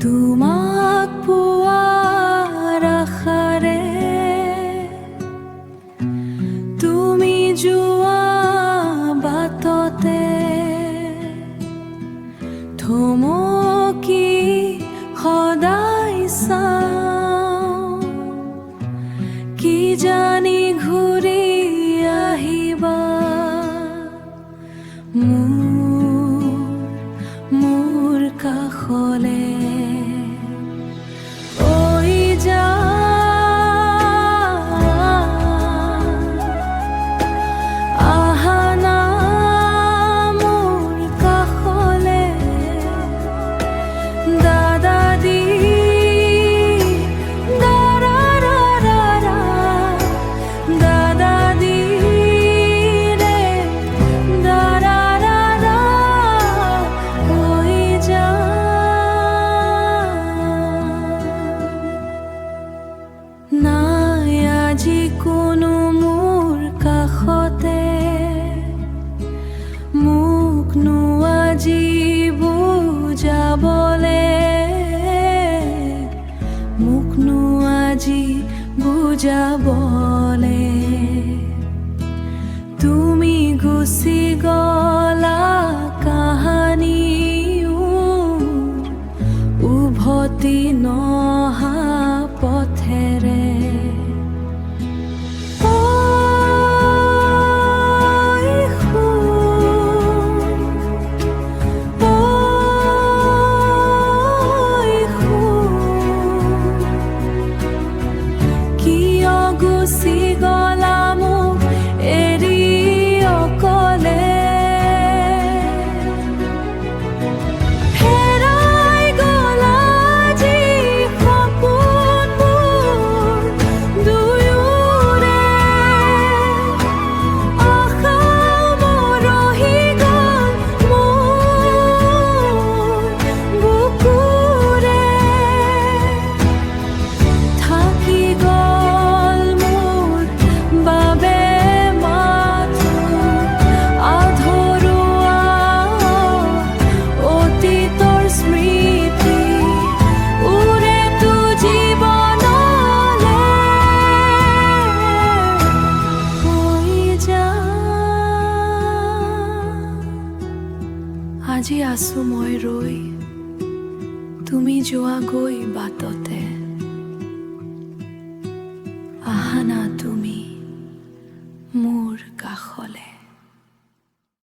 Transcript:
তোমাক পোৱাৰ আশাৰে তুমি যোৱা বাটতে থমকি সদায় চাওঁ, কি জানি ঘূৰি আহিবা মোৰ কাষলে। নাই আজি কোনো মোৰ কাষতে, মোকনো আজি বুজাবলে, মোকনো আজি বুজাবলে। তুমি গুচি গলা কাহানিও উভতি নহা পথেৰে। গুচি গলা মোক এৰি অকলে, হেৰাই গলা যি সপোনবোৰ দুয়োৰে, আশা মৰহি গল মোৰ বুকুৰে, থাকি গল বাবে মাথো আধৰুৱা অতীতৰ স্মৃতি উৰে তো জীৱনলে হৈ যা। আজি আছো মই ৰৈ, তুমি যোৱা গৈ বাটতে।